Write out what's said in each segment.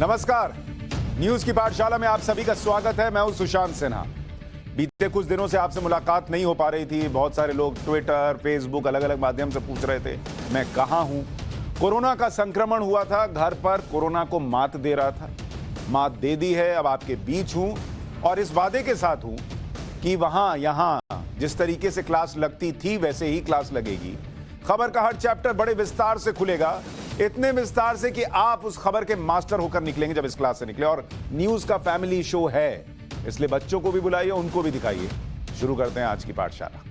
नमस्कार, न्यूज की पाठशाला में आप सभी का स्वागत है। मैं हूं सुशांत सिन्हा। बीते कुछ दिनों से आपसे मुलाकात नहीं हो पा रही थी। बहुत सारे लोग ट्विटर, फेसबुक, अलग अलग माध्यम से पूछ रहे थे मैं कहां हूं। कोरोना का संक्रमण हुआ था, घर पर कोरोना को मात दे रहा था। मात दे दी है, अब आपके बीच हूं और इस वादे के साथ हूं कि वहां यहां जिस तरीके से क्लास लगती थी वैसे ही क्लास लगेगी। खबर का हर चैप्टर बड़े विस्तार से खुलेगा, इतने विस्तार से कि आप उस खबर के मास्टर होकर निकलेंगे जब इस क्लास से निकले। और न्यूज का फैमिली शो है, इसलिए बच्चों को भी बुलाइए, उनको भी दिखाइए। शुरू करते हैं आज की पाठशाला।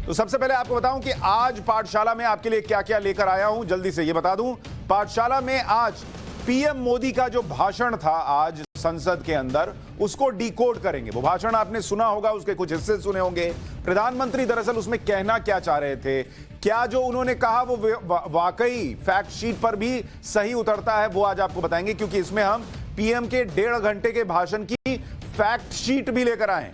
तो सबसे पहले आपको बताऊं कि आज पाठशाला में आपके लिए क्या क्या लेकर आया हूं। जल्दी से ये बता दूं, पाठशाला में आज पीएम मोदी का जो भाषण था आज संसद के अंदर, उसको डिकोड करेंगे। वो भाषण आपने सुना होगा, उसके कुछ हिस्से सुने होंगे। प्रधानमंत्री दरअसल उसमें कहना क्या चाह रहे थे, क्या जो उन्होंने कहा वो वाकई फैक्ट शीट पर भी सही उतरता है, वो आज आपको बताएंगे। क्योंकि इसमें हम पीएम के 1.5 घंटे के भाषण की फैक्ट शीट भी लेकर आए।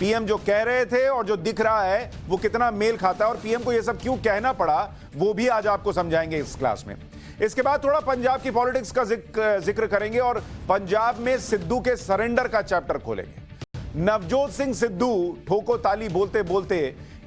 पीएम जो कह रहे थे और जो दिख रहा है वो कितना मेल खाता है और पीएम को ये सब क्यों कहना पड़ा, वो भी आज आपको समझाएंगे इस क्लास में। इसके बाद थोड़ा पंजाब की पॉलिटिक्स का जिक्र करेंगे और पंजाब में सिद्धू के सरेंडर का चैप्टर खोलेंगे। नवजोत सिंह सिद्धू ठोको ताली बोलते बोलते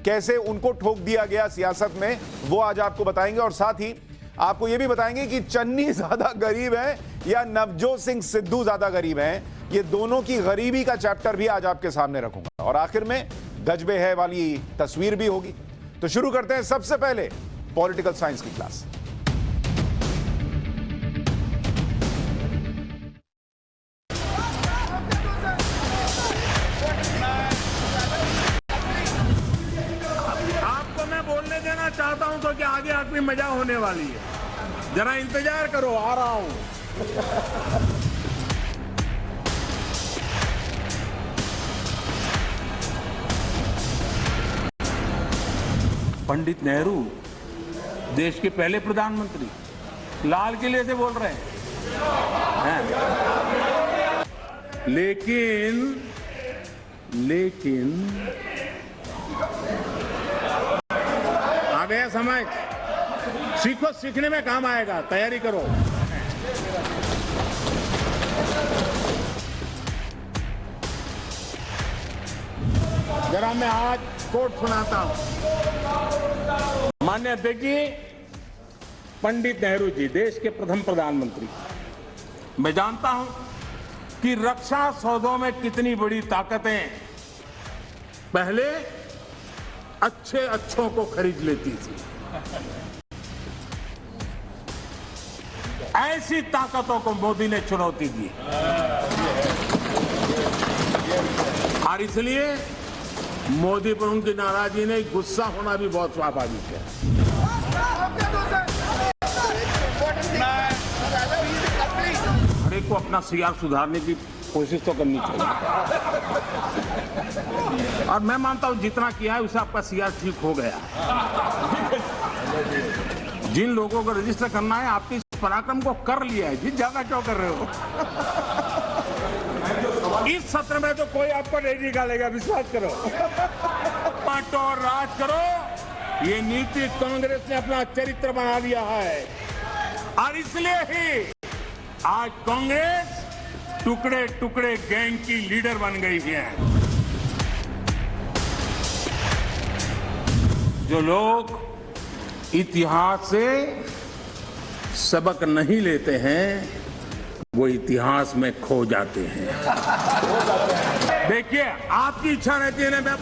कैसे उनको ठोक दिया गया सियासत में, वो आज आपको बताएंगे। और साथ ही आपको यह भी बताएंगे कि चन्नी ज्यादा गरीब है या नवजोत सिंह सिद्धू ज्यादा गरीब हैं। ये दोनों की गरीबी का चैप्टर भी आज आपके सामने रखूंगा। और आखिर में गजबे है वाली तस्वीर भी होगी। तो शुरू करते हैं सबसे पहले पॉलिटिकल साइंस की क्लास। चाहता हूं तो कि आगे आदमी मजा होने वाली है, जरा इंतजार करो, आ रहा हूं। पंडित नेहरू देश के पहले प्रधानमंत्री लाल किले से बोल रहे हैं। लेकिन आ गया समझ, सीखो, सीखने में काम आएगा, तैयारी करो। जरा मैं आज कोट सुनाता हूं। माननीय अध्यक्ष जी, पंडित नेहरू जी देश के प्रथम प्रधानमंत्री। मैं जानता हूं कि रक्षा सौदों में कितनी बड़ी ताकतें पहले अच्छों को खरीद लेती थी। ऐसी ताकतों को मोदी ने चुनौती दी और इसलिए मोदी पर उनकी नाराजगी नहीं, गुस्सा होना भी बहुत स्वाभाविक है। हर एक को अपना सीआर सुधारने की कोशिश तो करनी चाहिए और मैं मानता हूं जितना किया है उसे आपका सीआर ठीक हो गया। जिन लोगों को रजिस्टर करना है आपके इस पराक्रम को कर लिया है, जिस ज्यादा क्यों कर रहे हो। इस सत्र में तो कोई आपको नहीं निकालेगा, विश्वास करो। बांटो और राज करो, ये नीति कांग्रेस ने अपना चरित्र बना लिया है और इसलिए ही आज कांग्रेस टुकड़े टुकड़े गैंग की लीडर बन गई है। जो लोग इतिहास से सबक नहीं लेते हैं वो इतिहास में खो जाते हैं। देखिए, आपकी इच्छा रहती है ना। मैं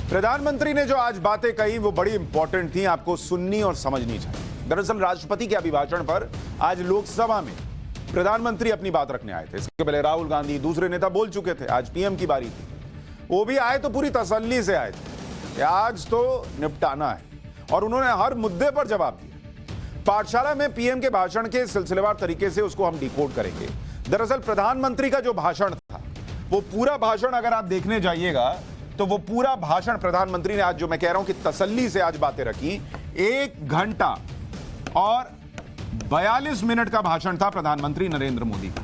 प्रधानमंत्री ने जो आज बातें कही वो बड़ी इंपॉर्टेंट थी, आपको सुननी और समझनी चाहिए। दरअसल राष्ट्रपति के अभिभाषण पर आज लोकसभा में प्रधानमंत्री अपनी बात रखने आए थे। इसके पहले राहुल गांधी, दूसरे नेता बोल चुके थे। आज पीएम की बारी थी। वो भी आए तो पूरी तसल्ली से आए थे कि आज तो निपटाना है और उन्होंने हर मुद्दे पर जवाब दिया। पाठशाला में पीएम के भाषण के सिलसिलेवार तरीके से उसको हम डिकोड करेंगे। दरअसल प्रधानमंत्री का जो भाषण था, वो पूरा भाषण अगर आप देखने जाइएगा तो वो पूरा भाषण प्रधानमंत्री ने आज, जो मैं कह रहा हूं कि तसल्ली से आज बातें रखी, 1 घंटा और 42 मिनट का भाषण था प्रधानमंत्री नरेंद्र मोदी का।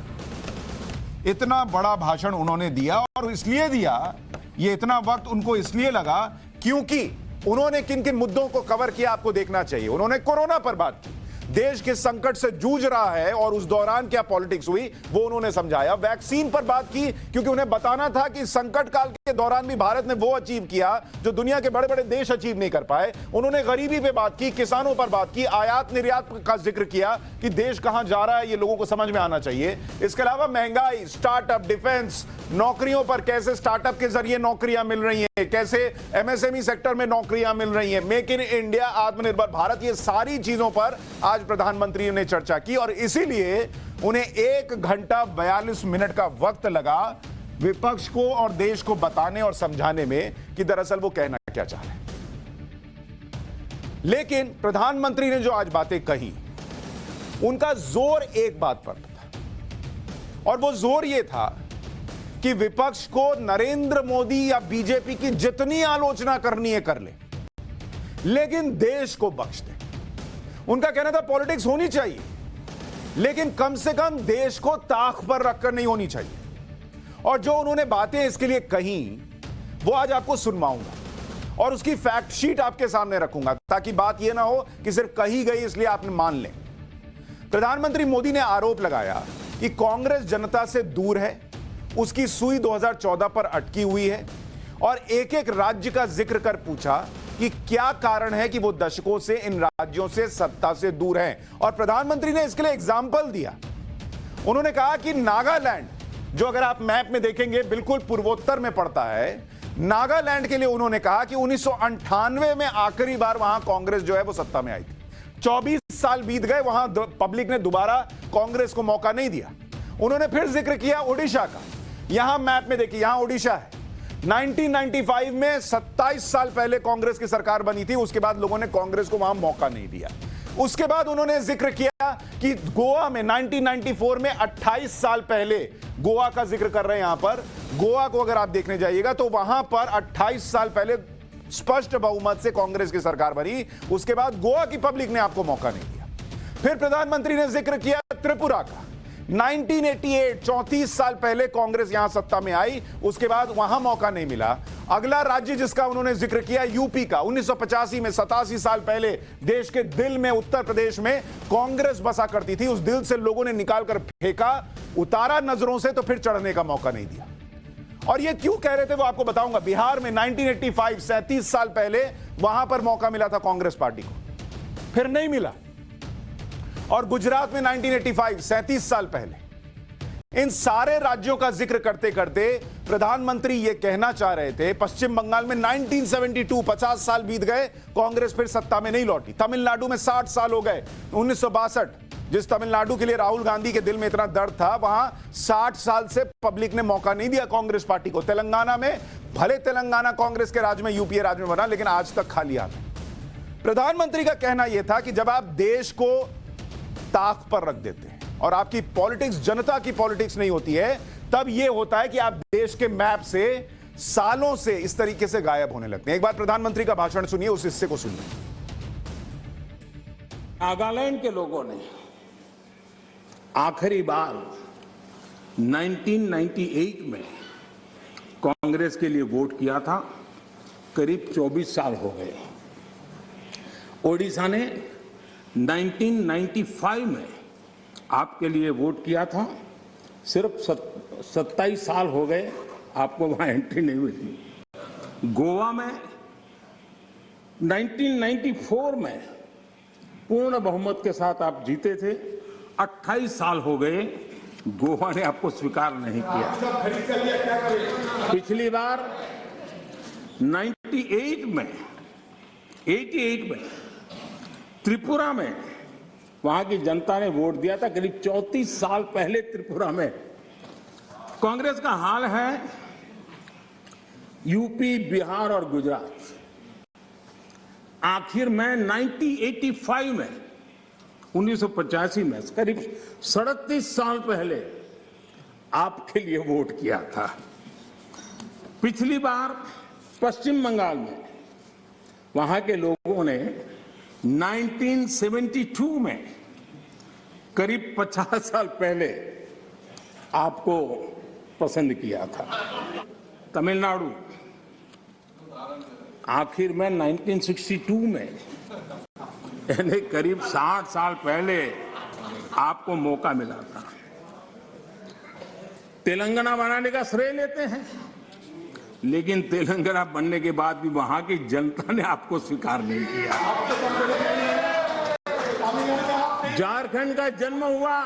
इतना बड़ा भाषण उन्होंने दिया और इसलिए दिया, ये इतना वक्त उनको इसलिए लगा क्योंकि उन्होंने किन किन मुद्दों को कवर किया आपको देखना चाहिए। उन्होंने कोरोना पर बात की, देश के संकट से जूझ रहा है और उस दौरान क्या पॉलिटिक्स हुई वो उन्होंने समझाया। वैक्सीन पर बात की क्योंकि उन्हें बताना था कि संकट काल के दौरान भी भारत ने वो अचीव किया जो दुनिया के बड़े बड़े देश अचीव नहीं कर पाए। उन्होंने गरीबी पे बात की, किसानों पर बात की, आयात निर्यात का जिक्र किया कि देश कहां जा रहा है ये लोगों को समझ में आना चाहिए। इसके अलावा महंगाई, स्टार्टअप, डिफेंस, नौकरियों पर कैसे स्टार्टअप के जरिए नौकरियां मिल रही हैं, कैसे एमएसएमई सेक्टर में नौकरियां मिल रही हैं, मेक इन इंडिया, आत्मनिर्भर भारत, ये सारी चीजों पर आज प्रधानमंत्री ने चर्चा की और इसीलिए उन्हें 1 घंटा 42 मिनट का वक्त लगा विपक्ष को और देश को बताने और समझाने में कि दरअसल वो कहना क्या चाह रहे हैं। लेकिन प्रधानमंत्री ने जो आज बातें कही उनका जोर एक बात पर था और वो जोर ये था कि विपक्ष को नरेंद्र मोदी या बीजेपी की जितनी आलोचना करनी है कर ले, लेकिन देश को बख्श दे। उनका कहना था पॉलिटिक्स होनी चाहिए लेकिन कम से कम देश को ताक पर रखकर नहीं होनी चाहिए। और जो उन्होंने बातें इसके लिए कही वो आज आपको सुनवाऊंगा और उसकी फैक्ट शीट आपके सामने रखूंगा ताकि बात यह ना हो कि सिर्फ कही गई इसलिए आपने मान लें। प्रधानमंत्री मोदी ने आरोप लगाया कि कांग्रेस जनता से दूर है, उसकी सुई 2014 पर अटकी हुई है और एक एक राज्य का जिक्र कर पूछा कि क्या कारण है कि वो दशकों से इन राज्यों से सत्ता से दूर हैं। और प्रधानमंत्री ने इसके लिए एग्जाम्पल दिया। उन्होंने कहा कि नागालैंड, जो अगर आप मैप में देखेंगे बिल्कुल पूर्वोत्तर में पड़ता है, नागालैंड के लिए उन्होंने कहा कि 1998 में आखिरी बार वहां कांग्रेस जो है वो सत्ता में आई थी। 24 साल बीत गए, वहां पब्लिक ने दोबारा कांग्रेस को मौका नहीं दिया। उन्होंने फिर जिक्र किया ओडिशा का। यहां मैप में देखिए, यहां ओडिशा है। 1995 में 27 साल पहले कांग्रेस की सरकार बनी थी, उसके बाद लोगों ने कांग्रेस को वहां मौका नहीं दिया। उसके बाद उन्होंने जिक्र किया कि गोवा में 1994 में 28 साल पहले, गोवा का जिक्र कर रहे हैं यहां पर, गोवा को अगर आप देखने जाइएगा तो वहां पर 28 साल पहले स्पष्ट बहुमत से कांग्रेस की सरकार बनी। उसके बाद गोवा की पब्लिक ने आपको मौका नहीं दिया। फिर प्रधानमंत्री ने जिक्र किया त्रिपुरा का। 1988, 34 साल पहले कांग्रेस यहां सत्ता में आई, उसके बाद वहां मौका नहीं मिला। अगला राज्य जिसका उन्होंने जिक्र किया यूपी का। 1985 में 87 साल पहले देश के दिल में उत्तर प्रदेश में कांग्रेस बसा करती थी। उस दिल से लोगों ने निकालकर फेंका, उतारा नजरों से, तो फिर चढ़ने का मौका नहीं दिया। और ये क्यों कह रहे थे वो आपको बताऊंगा। बिहार में 1985, 37 साल पहले वहां पर मौका मिला था कांग्रेस पार्टी को, फिर नहीं मिला। और गुजरात में 1985, 37 साल पहले। इन सारे राज्यों का जिक्र करते करते प्रधानमंत्री यह कहना चाह रहे थे पश्चिम बंगाल में 1972, 50 साल बीत गए, कांग्रेस फिर सत्ता में नहीं लौटी। तमिलनाडु में 60 साल हो गए, 1962, जिस तमिलनाडु के लिए राहुल गांधी के दिल में इतना दर्द था, वहां 60 साल से पब्लिक ने मौका नहीं दिया कांग्रेस पार्टी को। तेलंगाना में, भले तेलंगाना कांग्रेस के राज्य में, यूपीए राज्य में बना, लेकिन आज तक खाली हाथ है। प्रधानमंत्री का कहना यह था कि जब आप देश को ताक पर रख देते हैं और आपकी पॉलिटिक्स जनता की पॉलिटिक्स नहीं होती है, तब यह होता है कि आप देश के मैप से सालों से इस तरीके से गायब होने लगते हैं। एक बार प्रधानमंत्री का भाषण सुनिए, उस हिस्से को सुनिए। नागालैंड के लोगों ने आखिरी बार 1998 में कांग्रेस के लिए वोट किया था, करीब 24 साल हो गए। ओडिशा ने 1995 में आपके लिए वोट किया था, सिर्फ 27 साल हो गए, आपको वहां एंट्री नहीं मिली। गोवा में 1994 में पूर्ण बहुमत के साथ आप जीते थे, 28 साल हो गए, गोवा ने आपको स्वीकार नहीं किया। पिछली बार 88 में त्रिपुरा में वहां की जनता ने वोट दिया था, करीब 34 साल पहले त्रिपुरा में। कांग्रेस का हाल है यूपी, बिहार और गुजरात। आखिर में 1985 में, 1985 में, करीब 37 साल पहले आपके लिए वोट किया था। पिछली बार पश्चिम बंगाल में वहां के लोगों ने 1972 में, करीब 50 साल पहले आपको पसंद किया था। तमिलनाडु, आखिर में 1962 में यानी करीब 60 साल पहले आपको मौका मिला था। तेलंगाना बनाने का श्रेय लेते हैं, लेकिन तेलंगाना बनने के बाद भी वहां की जनता ने आपको स्वीकार नहीं किया। झारखंड का जन्म हुआ,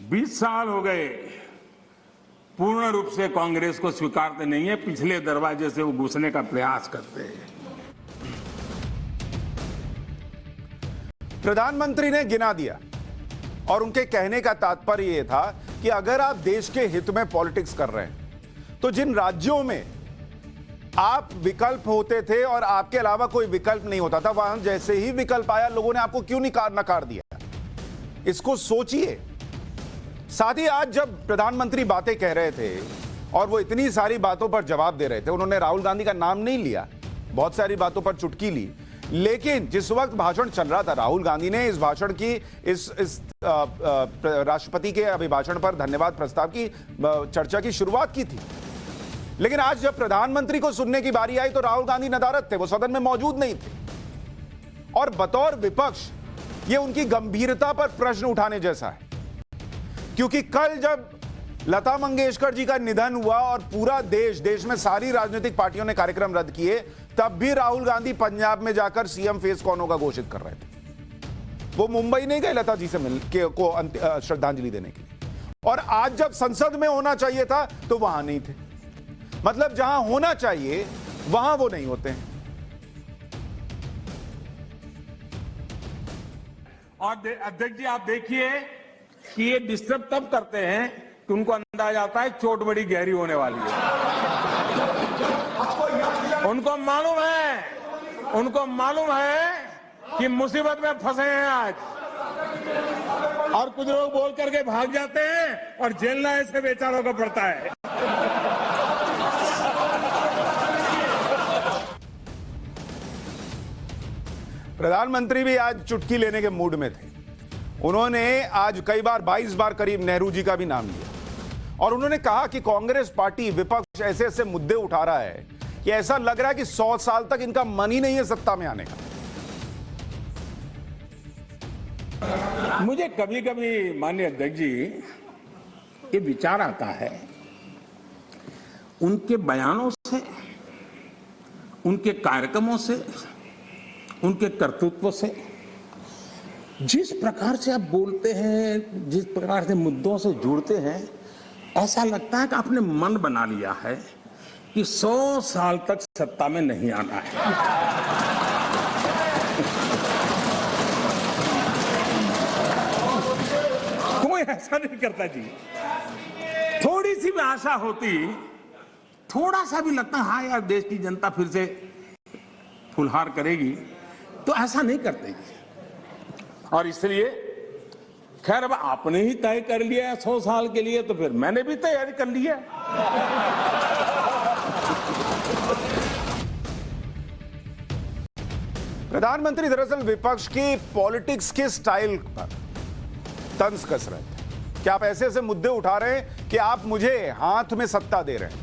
20 साल हो गए, पूर्ण रूप से कांग्रेस को स्वीकारते नहीं है, पिछले दरवाजे से वो घुसने का प्रयास करते हैं। प्रधानमंत्री ने गिना दिया और उनके कहने का तात्पर्य यह था कि अगर आप देश के हित में पॉलिटिक्स कर रहे हैं तो जिन राज्यों में आप विकल्प होते थे और आपके अलावा कोई विकल्प नहीं होता था, वहां जैसे ही विकल्प आया लोगों ने आपको क्यों नकार दिया, इसको सोचिए। साथ ही आज जब प्रधानमंत्री बातें कह रहे थे और वो इतनी सारी बातों पर जवाब दे रहे थे, उन्होंने राहुल गांधी का नाम नहीं लिया, बहुत सारी बातों पर चुटकी ली, लेकिन जिस वक्त भाषण चल रहा था राहुल गांधी ने इस भाषण की इस राष्ट्रपति के अभिभाषण पर धन्यवाद प्रस्ताव की चर्चा की शुरुआत की थी। लेकिन आज जब प्रधानमंत्री को सुनने की बारी आई तो राहुल गांधी नदारद थे, वो सदन में मौजूद नहीं थे। और बतौर विपक्ष ये उनकी गंभीरता पर प्रश्न उठाने जैसा है, क्योंकि कल जब लता मंगेशकर जी का निधन हुआ और पूरा देश में सारी राजनीतिक पार्टियों ने कार्यक्रम रद्द किए, तब भी राहुल गांधी पंजाब में जाकर सीएम फेस कौन होगा घोषित कर रहे थे। वो मुंबई नहीं गए लता जी से को श्रद्धांजलि देने के लिए। और आज जब संसद में होना चाहिए था तो वहां नहीं थे। मतलब जहां होना चाहिए वहां वो नहीं होते हैं। और अध्यक्ष जी आप देखिए कि ये डिस्टर्ब तब करते हैं कि उनको अंदाज आता है चोट बड़ी गहरी होने वाली है। उनको मालूम है कि मुसीबत में फंसे हैं आज, और कुछ लोग बोल करके भाग जाते हैं और झेलना ऐसे बेचारों को पड़ता है। प्रधानमंत्री भी आज चुटकी लेने के मूड में थे। उन्होंने आज कई बार 22 बार करीब नेहरू जी का भी नाम लिया और उन्होंने कहा कि कांग्रेस पार्टी विपक्ष ऐसे ऐसे मुद्दे उठा रहा है कि ऐसा लग रहा है कि 100 साल तक इनका मन ही नहीं है सत्ता में आने का। मुझे कभी कभी माननीय अध्यक्ष जी ये विचार आता है, उनके बयानों से, उनके कार्यक्रमों से, उनके कर्तृत्व से, जिस प्रकार से आप बोलते हैं, जिस प्रकार से मुद्दों से जुड़ते हैं, ऐसा लगता है कि आपने मन बना लिया है कि 100 साल तक सत्ता में नहीं आना है। कोई ऐसा नहीं करता जी। थोड़ी सी भी आशा होती, थोड़ा सा भी लगता हाँ यार देश की जनता फिर से फुलहार करेगी, तो ऐसा नहीं करते। और इसलिए खैर अब आपने ही तय कर लिया 100 साल के लिए, तो फिर मैंने भी तैयारी कर ली है। प्रधानमंत्री दरअसल विपक्ष की पॉलिटिक्स के स्टाइल पर तंज कस रहे थे कि आप ऐसे ऐसे मुद्दे उठा रहे हैं कि आप मुझे हाथ में सत्ता दे रहे हैं।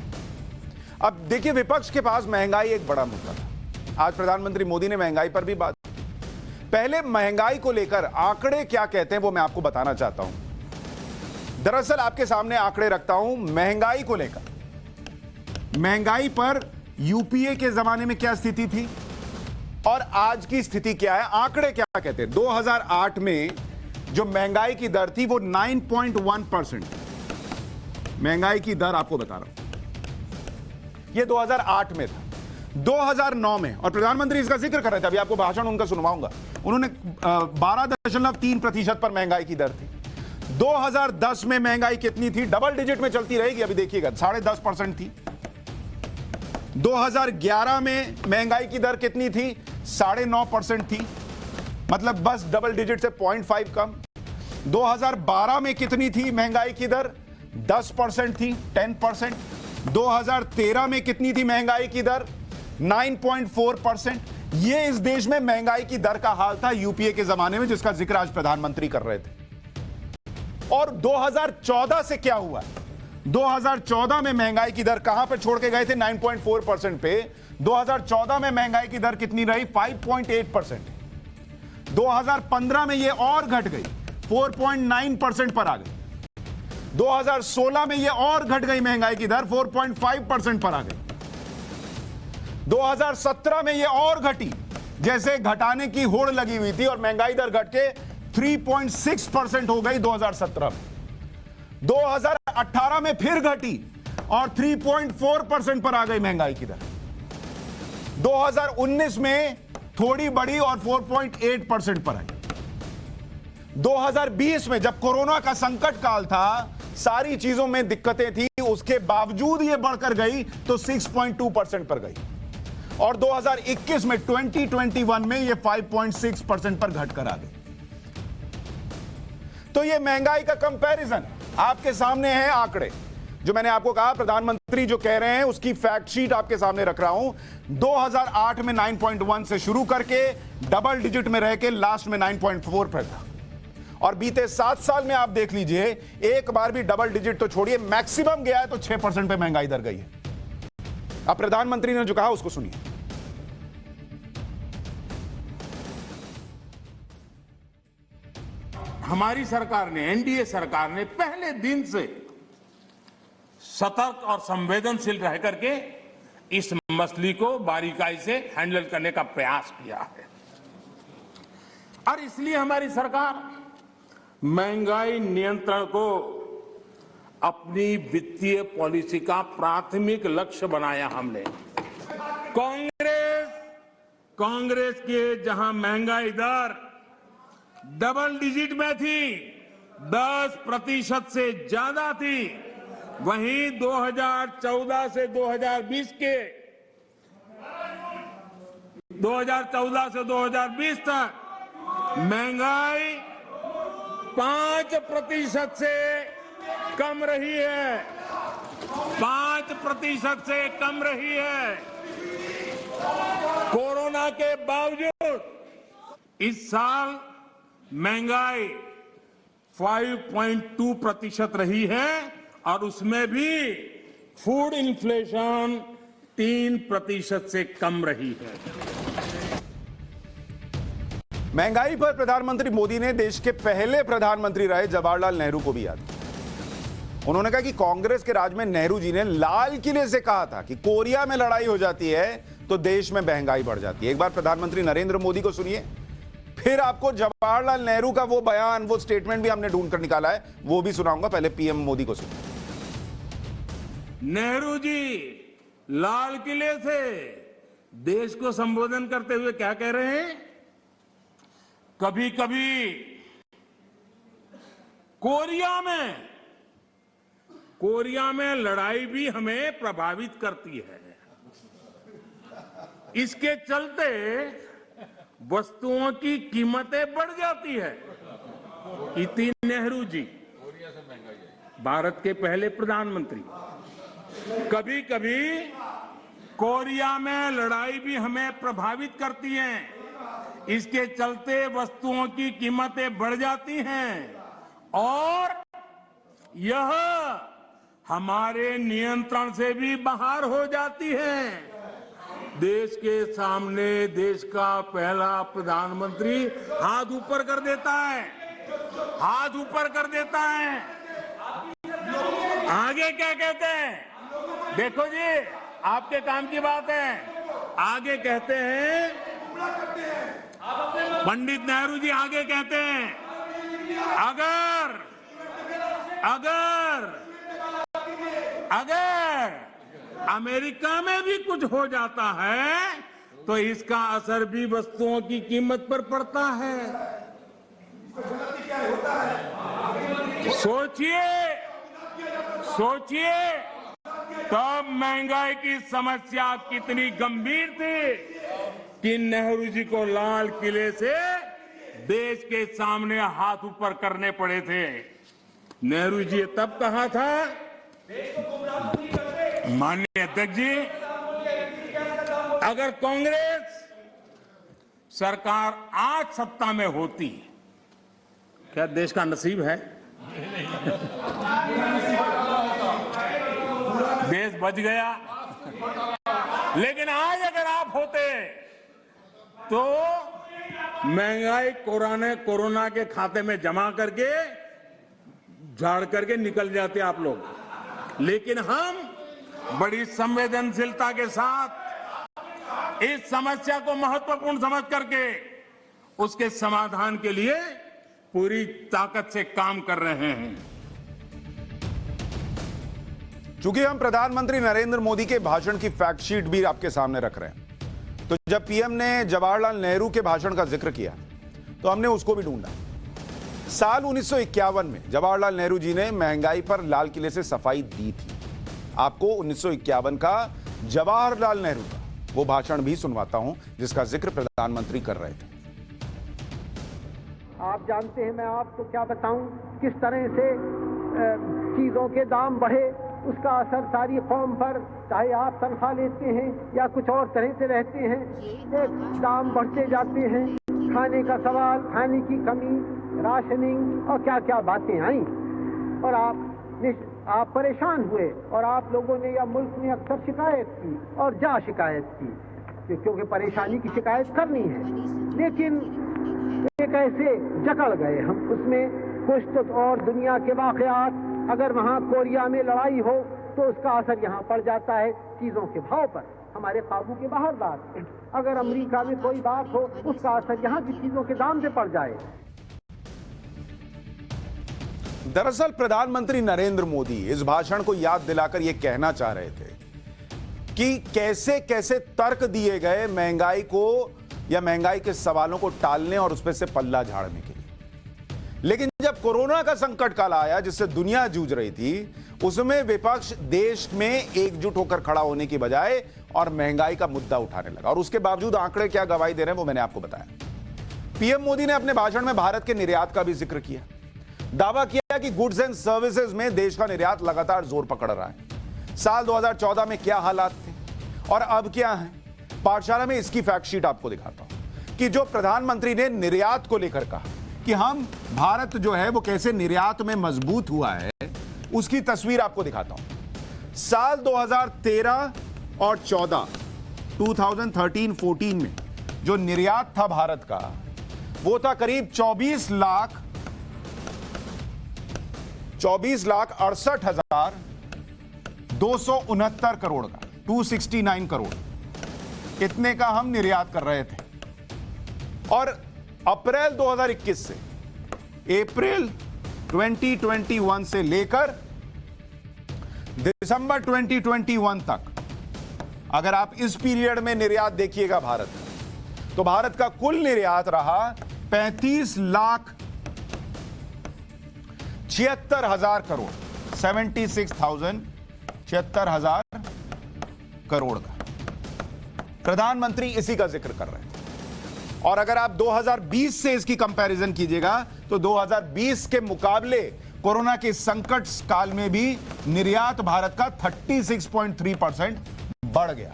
अब देखिए, विपक्ष के पास महंगाई एक बड़ा मुद्दा था। आज प्रधानमंत्री मोदी ने महंगाई पर भी बात की। पहले महंगाई को लेकर आंकड़े क्या कहते हैं वो मैं आपको बताना चाहता हूं। दरअसल आपके सामने आंकड़े रखता हूं महंगाई को लेकर। महंगाई पर यूपीए के जमाने में क्या स्थिति थी और आज की स्थिति क्या है, आंकड़े क्या कहते हैं। 2008 में जो महंगाई की दर थी वो 9.1%। महंगाई की दर आपको बता रहा हूं, ये 2008 में था। 2009 में, और प्रधानमंत्री इसका जिक्र कर रहे थे, अभी आपको भाषण उनका सुनवाऊंगा, उन्होंने 12.3% पर महंगाई की दर थी। 2010 में महंगाई कितनी थी, डबल डिजिट में चलती रहेगी, अभी देखिएगा 10.5% थी। 2011 में महंगाई की दर कितनी थी, 9.5% थी, मतलब बस डबल डिजिट से 0.5 कम। 2012 में कितनी थी महंगाई की दर, 10% थी, 10%। 2013 में कितनी थी महंगाई की दर, 9.4%। ये इस देश में महंगाई की दर का हाल था यूपीए के जमाने में, जिसका जिक्र आज प्रधानमंत्री कर रहे थे। और 2014 से क्या हुआ, 2014 में महंगाई की दर कहां पे छोड़ के गए थे? 9.4% पे। 2014 में महंगाई की दर कितनी रही? 5.8%। 2015 में ये और घट गई, 4.9% पर आ गई। 2016 में ये और घट गई महंगाई की दर, 4.5% पर आ गई। 2017 में ये और घटी, जैसे घटाने की होड़ लगी हुई थी, और महंगाई दर घट के 3.6% हो गई 2017 में। 2018 में फिर घटी और 3.4% पर आ गई महंगाई की दर। 2019 में थोड़ी बढ़ी और 4.8% पर आई। 2020 में जब कोरोना का संकट काल था, सारी चीजों में दिक्कतें थी, उसके बावजूद ये बढ़कर गई तो 6.2% पर गई। और 2021 में 2021 में ये 5.6% पर घटकर आ गई। तो ये महंगाई का कंपैरिजन आपके सामने है। आंकड़े जो मैंने आपको कहा, प्रधानमंत्री जो कह रहे हैं उसकी फैक्ट शीट आपके सामने रख रहा हूं। 2008 में 9.1 से शुरू करके डबल डिजिट में रह के लास्ट में 9.4 पर था, और बीते 7 साल में आप देख लीजिए, एक बार भी डबल डिजिट तो छोड़िए, मैक्सिमम गया है तो 6% पे महंगाई दर गई है। अब प्रधानमंत्री ने जो कहा उसको सुनिए। हमारी सरकार ने, एनडीए सरकार ने पहले दिन से सतर्क और संवेदनशील रह करके इस मसले को बारीकाई से हैंडल करने का प्रयास किया है। और इसलिए हमारी सरकार महंगाई नियंत्रण को अपनी वित्तीय पॉलिसी का प्राथमिक लक्ष्य बनाया हमने। कांग्रेस के जहां महंगाई दर डबल डिजिट में थी, 10% से ज्यादा थी, वहीं 2014 से 2020 तक महंगाई 5% से कम रही है। 5% से कम रही है। कोरोना के बावजूद इस साल महंगाई 5.2% रही है, और उसमें भी फूड इन्फ्लेशन 3% से कम रही है। महंगाई पर प्रधानमंत्री मोदी ने देश के पहले प्रधानमंत्री रहे जवाहरलाल नेहरू को भी याद। उन्होंने कहा कि कांग्रेस के राज में नेहरू जी ने लाल किले से कहा था कि कोरिया में लड़ाई हो जाती है तो देश में महंगाई बढ़ जाती है। एक बार प्रधानमंत्री नरेंद्र मोदी को सुनिए, फिर आपको जवाहरलाल नेहरू का वो बयान, वो स्टेटमेंट भी हमने ढूंढ कर निकाला है, वो भी सुनाऊंगा। पहले पीएम मोदी को सुनिए। नेहरू जी लाल किले से देश को संबोधन करते हुए क्या कह रहे हैं? कभी कभी कोरिया में लड़ाई भी हमें प्रभावित करती है। इसके चलते वस्तुओं की कीमतें बढ़ जाती है। इति नेहरू जी, भारत के पहले प्रधानमंत्री। कभी कभी कोरिया में लड़ाई भी हमें प्रभावित करती है। इसके चलते वस्तुओं की कीमतें बढ़ जाती हैं और यह हमारे नियंत्रण से भी बाहर हो जाती है। देश के सामने देश का पहला प्रधानमंत्री हाथ ऊपर कर देता है, हाथ ऊपर कर देता है। आगे क्या कहते हैं? देखो जी, आपके काम की बात है। आगे कहते हैं, पंडित नेहरू जी आगे कहते हैं, अगर अमेरिका में भी कुछ हो जाता है तो इसका असर भी वस्तुओं की कीमत पर पड़ता है। सोचिए तब महंगाई की समस्या कितनी गंभीर थी कि नेहरू जी को लाल किले से देश के सामने हाथ ऊपर करने पड़े थे। नेहरू जी तब कहा था, माननीय अध्यक्ष जी, अगर कांग्रेस सरकार आज सत्ता में होती, क्या देश का नसीब है? बच गया। लेकिन आज अगर आप होते तो महंगाई कोरोना के खाते में जमा करके झाड़ करके निकल जाते आप लोग। लेकिन हम बड़ी संवेदनशीलता के साथ इस समस्या को महत्वपूर्ण समझ करके उसके समाधान के लिए पूरी ताकत से काम कर रहे हैं। चूंकि हम प्रधानमंत्री नरेंद्र मोदी के भाषण की फैक्ट शीट भी आपके सामने रख रहे हैं, तो जब पीएम ने जवाहरलाल नेहरू के भाषण का जिक्र किया तो हमने उसको भी ढूंढा। साल 1951 में जवाहरलाल नेहरू जी ने महंगाई पर लाल किले से सफाई दी थी। आपको 1951 का जवाहरलाल नेहरू का वो भाषण भी सुनवाता हूं जिसका जिक्र प्रधानमंत्री कर रहे थे। आप जानते हैं, मैं आपको क्या बताऊं किस तरह से चीजों के दाम बढ़े, उसका असर सारी कौम पर, चाहे आप तनख्वाह लेते हैं या कुछ और तरह से रहते हैं, एक दाम बढ़ते जाते हैं। खाने का सवाल, खाने की कमी, राशनिंग और क्या क्या बातें आई और आप परेशान हुए और आप लोगों ने या मुल्क ने अक्सर शिकायत की और शिकायत की, क्योंकि परेशानी की शिकायत करनी है। लेकिन एक ऐसे जकड़ गए हम उसमें कुछ तो और दुनिया के वाकयात, अगर वहाँ कोरिया में लड़ाई हो तो उसका असर यहाँ पड़ जाता है चीजों के भाव पर, हमारे काबू के बाहर बात। अगर अमेरिका में कोई बात हो उसका असर यहाँ की चीजों के दाम पे पड़ जाए। दरअसल प्रधानमंत्री नरेंद्र मोदी इस भाषण को याद दिलाकर यह कहना चाह रहे थे कि कैसे कैसे तर्क दिए गए महंगाई को या महंगाई के सवालों को टालने और उस पर से पल्ला झाड़ने के लिए। लेकिन जब कोरोना का संकट काल आया जिससे दुनिया जूझ रही थी, उसमें विपक्ष देश में एकजुट होकर खड़ा होने की बजाय और महंगाई का मुद्दा उठाने लगा। और उसके बावजूद आंकड़े क्या गवाही दे रहे हैं वो मैंने आपको बताया। पीएम मोदी ने अपने भाषण में भारत के निर्यात का भी जिक्र किया, दावा किया कि गुड्स एंड सर्विसेज में देश का निर्यात लगातार जोर पकड़ रहा है। साल 2014 में क्या हालात थे और अब क्या है, पाठशाला में इसकी फैक्ट शीट आपको दिखाता हूं कि जो प्रधानमंत्री ने निर्यात को लेकर कहा कि हम भारत जो है वो कैसे निर्यात में मजबूत हुआ है, उसकी तस्वीर आपको दिखाता हूं। साल 2013 और 14, 2013-14 में जो निर्यात था भारत का वो था करीब 24,68,269 करोड़ का, 269 करोड़, इतने का हम निर्यात कर रहे थे। और अप्रैल 2021 से अप्रैल 2021 से लेकर दिसंबर 2021 तक अगर आप इस पीरियड में निर्यात देखिएगा भारत का, तो भारत का कुल निर्यात रहा 35,76,000 करोड़, 76,000 करोड़ का। प्रधानमंत्री इसी का जिक्र कर रहे हैं। और अगर आप 2020 से इसकी कंपैरिजन कीजिएगा तो 2020 के मुकाबले कोरोना के संकट काल में भी निर्यात भारत का 36.3% बढ़ गया।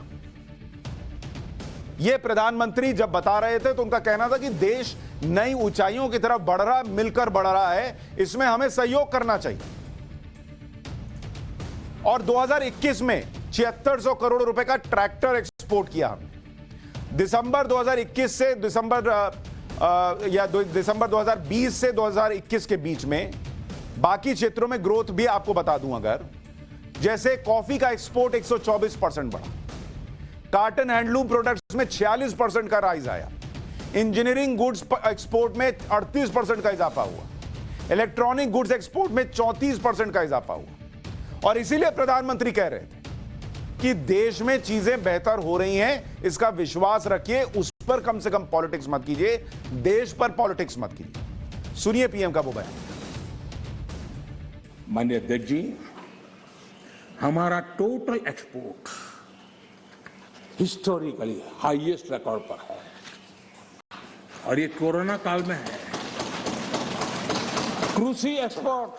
यह प्रधानमंत्री जब बता रहे थे तो उनका कहना था कि देश नई ऊंचाइयों की तरफ बढ़ रहा, मिलकर बढ़ रहा है, इसमें हमें सहयोग करना चाहिए। और 2021 में 7600 करोड़ रुपए का ट्रैक्टर एक्सपोर्ट किया हमने। दिसंबर 2021 से दिसंबर 2020 से 2021 के बीच में बाकी क्षेत्रों में ग्रोथ भी आपको बता दूं, अगर जैसे कॉफी का एक्सपोर्ट 124% बढ़ा, कार्टन हैंडलूम प्रोडक्ट्स में 46% का राइज आया, इंजीनियरिंग गुड्स एक्सपोर्ट में 38% का इजाफा हुआ, इलेक्ट्रॉनिक गुड्स एक्सपोर्ट में 34% का इजाफा हुआ। और इसीलिए प्रधानमंत्री कह रहे थे कि देश में चीजें बेहतर हो रही हैं, इसका विश्वास रखिए, उस पर कम से कम पॉलिटिक्स मत कीजिए, देश पर पॉलिटिक्स मत कीजिए। सुनिए पीएम का वो बयान। माननीय अध्यक्ष जी, हमारा total export historically highest record पर है और ये कोरोना काल में है। कृषि एक्सपोर्ट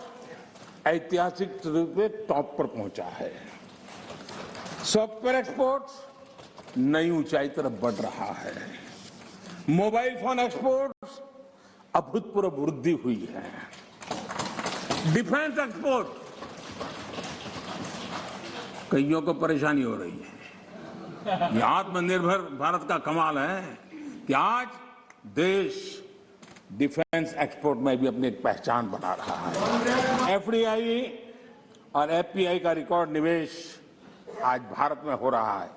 ऐतिहासिक रूप से टॉप पर पहुंचा है। सॉफ्टवेयर एक्सपोर्ट नई ऊंचाई तरफ बढ़ रहा है। मोबाइल फोन एक्सपोर्ट अभूतपूर्व वृद्धि हुई है। डिफेंस एक्सपोर्ट कईयों को परेशानी हो रही है। ये आत्मनिर्भर भारत का कमाल है कि आज देश डिफेंस एक्सपोर्ट में भी अपनी एक पहचान बना रहा है। एफडीआई और एफपीआई का रिकॉर्ड निवेश आज भारत में हो रहा है।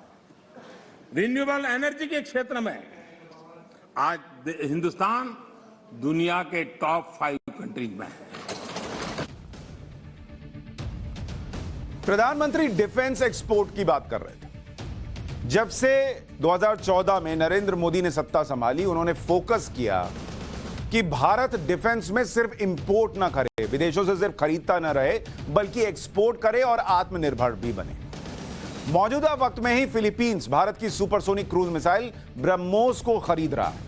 रिन्यूएबल एनर्जी के क्षेत्र में आज हिंदुस्तान दुनिया के टॉप 5 कंट्रीज में है। प्रधानमंत्री डिफेंस एक्सपोर्ट की बात कर रहे थे। जब से 2014 में नरेंद्र मोदी ने सत्ता संभाली, उन्होंने फोकस किया कि भारत डिफेंस में सिर्फ इंपोर्ट ना करे, विदेशों से सिर्फ खरीदता ना रहे, बल्कि एक्सपोर्ट करे और आत्मनिर्भर भी बने। मौजूदा वक्त में ही फिलीपींस भारत की सुपरसोनिक क्रूज मिसाइल ब्रह्मोस को खरीद रहा है।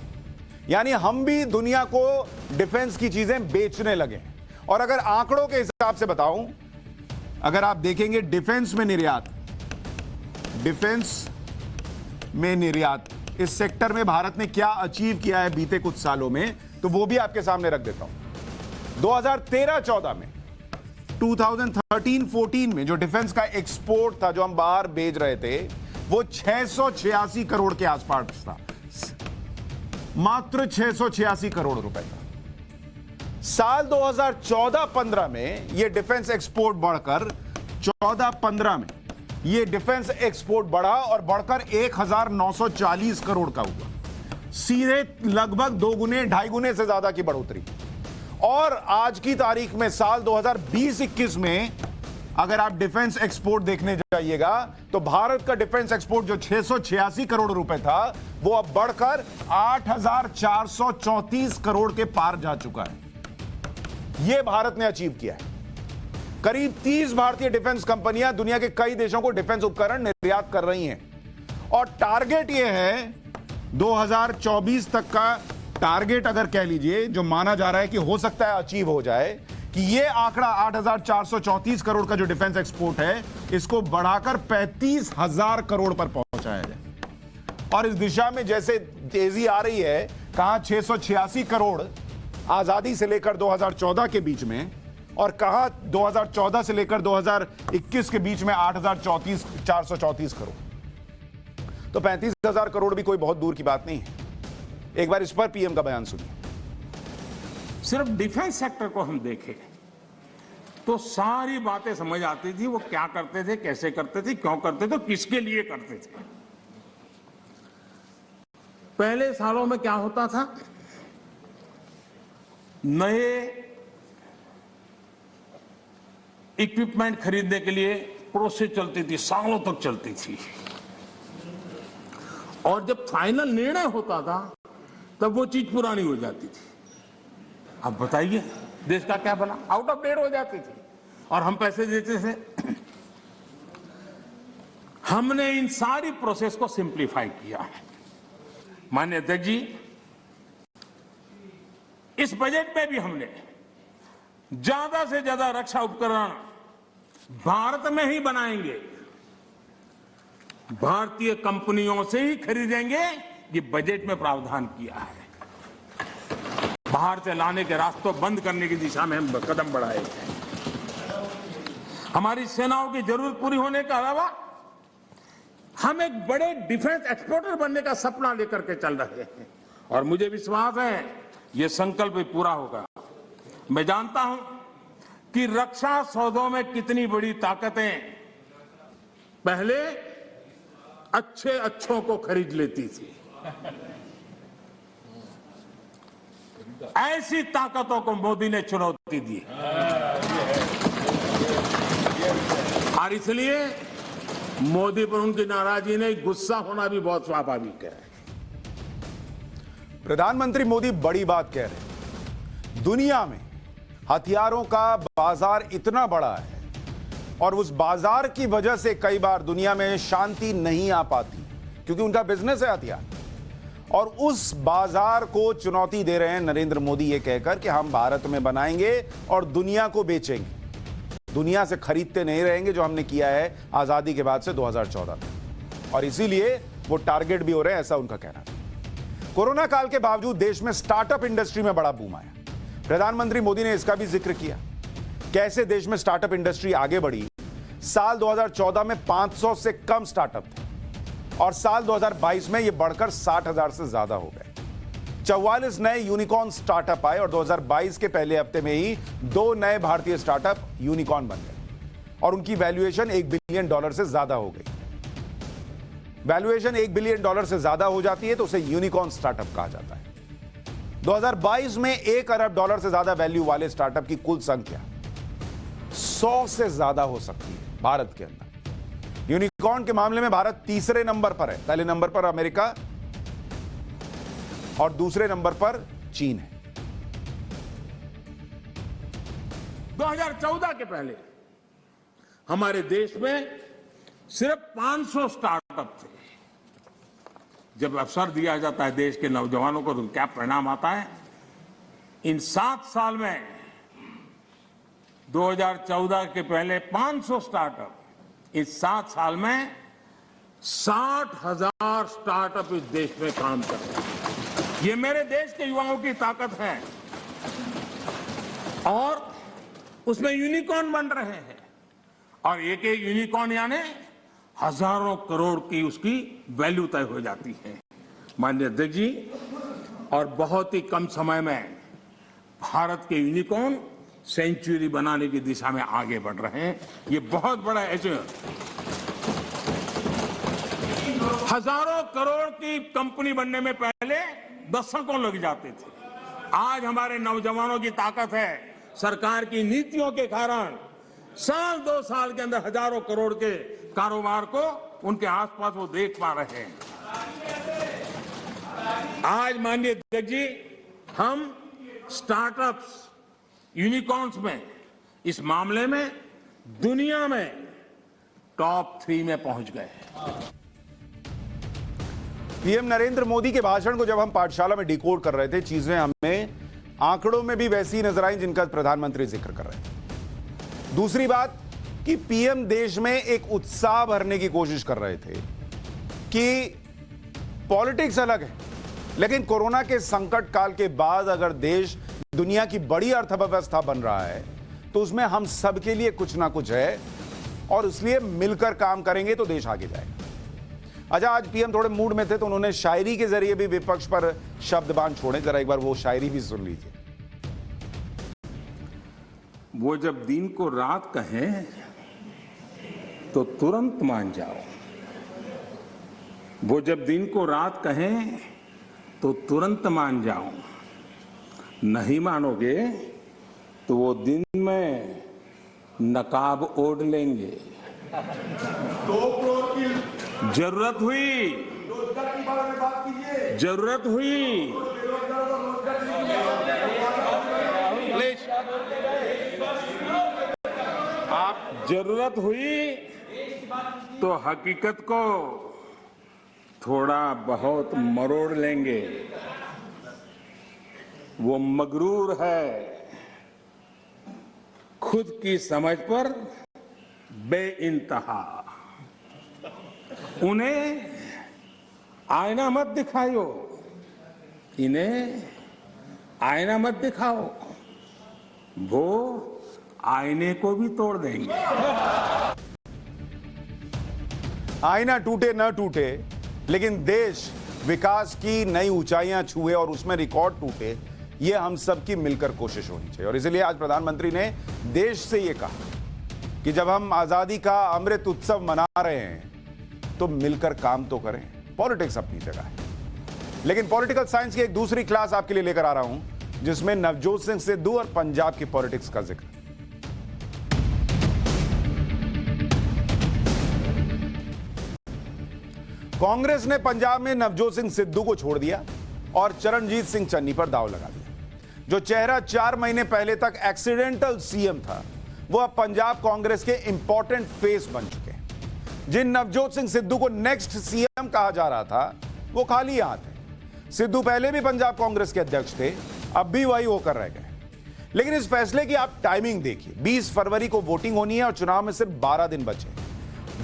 यानी हम भी दुनिया को डिफेंस की चीजें बेचने लगे। और अगर आंकड़ों के हिसाब से बताऊं, अगर आप देखेंगे डिफेंस में निर्यात इस सेक्टर में भारत ने क्या अचीव किया है बीते कुछ सालों में, तो वो भी आपके सामने रख देता हूं। 2013-14 में, 2013-14 में जो डिफेंस का एक्सपोर्ट था, जो हम बाहर भेज रहे थे, वो 686 करोड़ के आसपास था। मात्र 686 करोड़ रुपए का। साल 2014-15 में यह डिफेंस एक्सपोर्ट बढ़कर 14-15 में यह डिफेंस एक्सपोर्ट बढ़ा और बढ़कर 1940 करोड़ का हुआ। सीधे लगभग 2 गुने 2.5 गुने से ज्यादा की बढ़ोतरी। और आज की तारीख में साल 2020-21 में अगर आप डिफेंस एक्सपोर्ट देखने जाइएगा तो भारत का डिफेंस एक्सपोर्ट जो 686 करोड़ रुपए था, वो अब बढ़कर 8,434 करोड़ के पार जा चुका है। यह भारत ने अचीव किया है। करीब 30 भारतीय डिफेंस कंपनियां दुनिया के कई देशों को डिफेंस उपकरण निर्यात कर रही हैं। और टारगेट यह है 2024 तक का टारगेट, अगर कह लीजिए, जो माना जा रहा है कि हो सकता है अचीव हो जाए, कि यह आंकड़ा 8,434 करोड़ का जो डिफेंस एक्सपोर्ट है, इसको बढ़ाकर 35,000 करोड़ पर पहुंचाया जाए। और इस दिशा में जैसे तेजी आ रही है, कहां 686 करोड़ आजादी से लेकर 2014 के बीच में, और कहां 2014 से लेकर 2021 के बीच में 8,434 करोड़, तो 35,000 करोड़ भी कोई बहुत दूर की बात नहीं है। एक बार इस पर पीएम का बयान सुनिए। सिर्फ डिफेंस सेक्टर को हम देखें तो सारी बातें समझ आती थी। वो क्या करते थे, कैसे करते थे, क्यों करते थे, किसके लिए करते थे। पहले सालों में क्या होता था, नए इक्विपमेंट खरीदने के लिए प्रोसेस चलती थी, सालों तक चलती थी। और जब फाइनल निर्णय होता था तब वो चीज पुरानी हो जाती थी। अब बताइए देश का क्या बना, आउट ऑफ डेट हो जाती थी और हम पैसे देते थे। हमने इन सारी प्रोसेस को सिंप्लीफाई किया है। माननीय अध्यक्ष जी, इस बजट में भी हमने ज्यादा से ज्यादा रक्षा उपकरण भारत में ही बनाएंगे, भारतीय कंपनियों से ही खरीदेंगे, ये बजट में प्रावधान किया है। बाहर से लाने के रास्तों बंद करने की दिशा में हम कदम बढ़ाए हैं। हमारी सेनाओं की जरूरत पूरी होने के अलावा हम एक बड़े डिफेंस एक्सपोर्टर बनने का सपना लेकर के चल रहे हैं और मुझे विश्वास है ये संकल्प भी पूरा होगा। मैं जानता हूं कि रक्षा सौदों में कितनी बड़ी ताकतें पहले अच्छों को खरीद लेती थी। ऐसी ताकतों को मोदी ने चुनौती दी और इसलिए मोदी पर उनकी नाराजगी नहीं, गुस्सा होना भी बहुत स्वाभाविक है। प्रधानमंत्री मोदी बड़ी बात कह रहे हैं। दुनिया में हथियारों का बाजार इतना बड़ा है और उस बाजार की वजह से कई बार दुनिया में शांति नहीं आ पाती, क्योंकि उनका बिजनेस है हथियार। और उस बाजार को चुनौती दे रहे हैं नरेंद्र मोदी ये कहकर कि हम भारत में बनाएंगे और दुनिया को बेचेंगे, दुनिया से खरीदते नहीं रहेंगे, जो हमने किया है आजादी के बाद से 2014 में। और इसीलिए वो टारगेट भी हो रहे हैं, ऐसा उनका कहना है। कोरोना काल के बावजूद देश में स्टार्टअप इंडस्ट्री में बड़ा बूम आया। प्रधानमंत्री मोदी ने इसका भी जिक्र किया, कैसे देश में स्टार्टअप इंडस्ट्री आगे बढ़ी। साल 2014 में 500 से कम स्टार्टअप थे और साल 2022 में यह बढ़कर 60,000 से ज्यादा हो गए। 44 नए यूनिकॉर्न स्टार्टअप आए और 2022 के पहले हफ्ते में ही 2 नए भारतीय स्टार्टअप यूनिकॉर्न बन गए और उनकी वैल्यूएशन $1 बिलियन से ज्यादा हो गई। वैल्यूएशन $1 बिलियन से ज्यादा हो जाती है तो उसे यूनिकॉर्न स्टार्टअप कहा जाता है। 2022 में $1 अरब से ज्यादा वैल्यू वाले स्टार्टअप की कुल संख्या 100 से ज्यादा हो सकती है भारत के अंदर। यूनिकॉर्न के मामले में भारत तीसरे नंबर पर है। पहले नंबर पर अमेरिका और दूसरे नंबर पर चीन है। 2014 के पहले हमारे देश में सिर्फ 500 स्टार्टअप थे। जब अवसर दिया जाता है देश के नौजवानों को तो क्या परिणाम आता है। इन 7 साल में 2014 के पहले 500 स्टार्टअप, इस 7 साल में 60,000 स्टार्टअप इस देश में काम कर रहे हैं। ये मेरे देश के युवाओं की ताकत है और उसमें यूनिकॉर्न बन रहे हैं और एक एक यूनिकॉर्न यानी हजारों करोड़ की उसकी वैल्यू तय हो जाती है। माननीय अध्यक्ष जी, और बहुत ही कम समय में भारत के यूनिकॉर्न सेंचुरी बनाने की दिशा में आगे बढ़ रहे हैं। ये बहुत बड़ा अचीवमेंट। हजारों करोड़ की कंपनी बनने में पहले दशकों लग जाते थे। आज हमारे नौजवानों की ताकत है, सरकार की नीतियों के कारण साल 2 साल के अंदर हजारों करोड़ के कारोबार को उनके आसपास वो देख पा रहे हैं। आज माननीय अध्यक्ष जी, हम स्टार्टअप्स, यूनिकॉर्न्स में इस मामले में दुनिया में टॉप 3 में पहुंच गए हैं। पीएम नरेंद्र मोदी के भाषण को जब हम पाठशाला में डिकोड कर रहे थे, चीजें हमें आंकड़ों में भी वैसी नजर आई जिनका प्रधानमंत्री जिक्र कर रहे थे। दूसरी बात कि पीएम देश में एक उत्साह भरने की कोशिश कर रहे थे कि पॉलिटिक्स अलग है, लेकिन कोरोना के संकट काल के बाद अगर देश दुनिया की बड़ी अर्थव्यवस्था बन रहा है तो उसमें हम सबके लिए कुछ ना कुछ है और इसलिए मिलकर काम करेंगे तो देश आगे जाएगा। अच्छा, आज पीएम थोड़े मूड में थे तो उन्होंने शायरी के जरिए भी विपक्ष पर शब्दबाण छोड़े। जरा एक बार वो शायरी भी सुन लीजिए। वो जब दिन को रात कहें तो तुरंत मान जाओ, वो जब दिन को रात कहें तो तुरंत मान जाओ, नहीं मानोगे तो वो दिन में नकाब ओढ़ लेंगे। 2 करोड़ की जरूरत हुई, जरूरत हुई आप जरूरत हुई तो हकीकत को थोड़ा बहुत मरोड़ लेंगे। वो मगरूर है, खुद की समझ पर बेइंतहा। उन्हें आईना मत दिखाओ, इन्हें आईना मत दिखाओ, वो आईने को भी तोड़ देंगे। आईना टूटे न टूटे, लेकिन देश विकास की नई ऊंचाइयां छुए और उसमें रिकॉर्ड टूटे, ये हम सबकी मिलकर कोशिश होनी चाहिए। और इसलिए आज प्रधानमंत्री ने देश से ये कहा कि जब हम आजादी का अमृत उत्सव मना रहे हैं तो मिलकर काम तो करें। पॉलिटिक्स अपनी जगह है, लेकिन पॉलिटिकल साइंस की एक दूसरी क्लास आपके लिए लेकर आ रहा हूं जिसमें नवजोत सिंह सिद्धू और पंजाब की पॉलिटिक्स का जिक्र। कांग्रेस ने पंजाब में नवजोत सिंह सिद्धू को छोड़ दिया और चरणजीत सिंह चन्नी पर दांव लगा दिया। जो चेहरा 4 महीने पहले तक एक्सीडेंटल सीएम था, वो अब पंजाब कांग्रेस के इंपॉर्टेंट फेस बन चुके हैं। जिन नवजोत सिंह सिद्धू को नेक्स्ट सीएम कहा जा रहा था, वो खाली हाथ है। सिद्धू पहले भी पंजाब कांग्रेस के अध्यक्ष थे, अब भी वही होकर रह गए। लेकिन इस फैसले की आप टाइमिंग देखिए। 20 फरवरी को वोटिंग होनी है और चुनाव में सिर्फ 12 दिन बचे।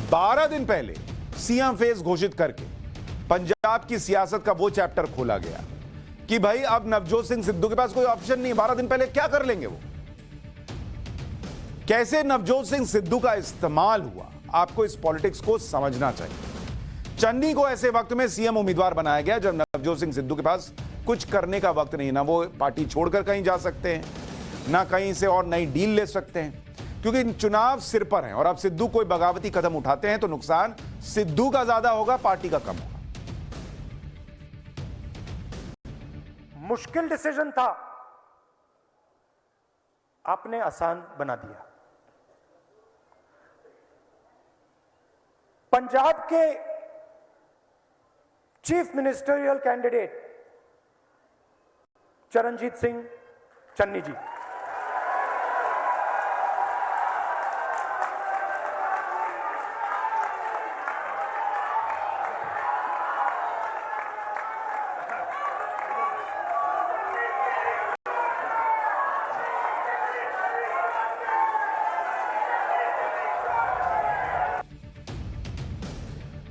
12 दिन पहले सीएम फेस घोषित करके पंजाब की सियासत का वो चैप्टर खोला गया कि भाई अब नवजोत सिंह सिद्धू के पास कोई ऑप्शन नहीं। 12 दिन पहले क्या कर लेंगे वो? कैसे नवजोत सिंह सिद्धू का इस्तेमाल हुआ, आपको इस पॉलिटिक्स को समझना चाहिए। चन्नी को ऐसे वक्त में सीएम उम्मीदवार बनाया गया जब नवजोत सिंह सिद्धू के पास कुछ करने का वक्त नहीं, ना वो पार्टी छोड़कर कहीं जा सकते हैं, ना कहीं से और नई डील ले सकते हैं, क्योंकि चुनाव सिर पर है। और अब सिद्धू कोई बगावती कदम उठाते हैं तो नुकसान सिद्धू का ज्यादा होगा, पार्टी का कम होगा। मुश्किल डिसीजन था, आपने आसान बना दिया। पंजाब के chief ministerial candidate Charanjit Singh Channi ji,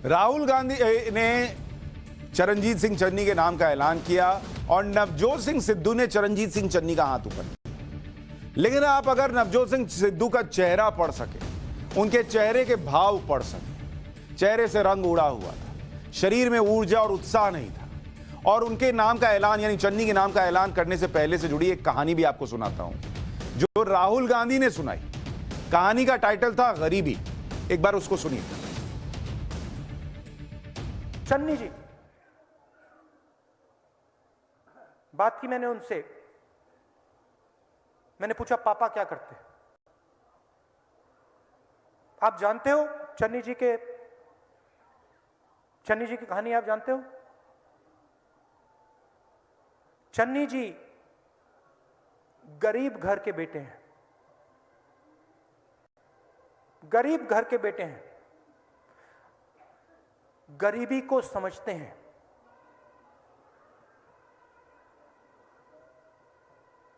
Rahul Gandhi ने चरणजीत सिंह चन्नी के नाम का ऐलान किया और नवजोत सिंह सिद्धू ने चरणजीत सिंह चन्नी का हाथ ऊपर किया। लेकिन आप अगर नवजोत सिंह सिद्धू का चेहरा पढ़ सके, उनके चेहरे के भाव पढ़ सके, चेहरे से रंग उड़ा हुआ था, शरीर में ऊर्जा और उत्साह नहीं था। और उनके नाम का ऐलान यानी चन्नी के नाम का ऐलान करने से पहले से जुड़ी एक कहानी भी आपको सुनाता हूं जो राहुल गांधी ने सुनाई। कहानी का टाइटल था गरीबी। एक बार उसको सुनिए। चन्नी जी, बात की मैंने उनसे, मैंने पूछा पापा क्या करते? आप जानते हो चन्नी जी की कहानी आप जानते हो? चन्नी जी गरीब घर के बेटे हैं, गरीब घर के बेटे हैं, गरीबी को समझते हैं,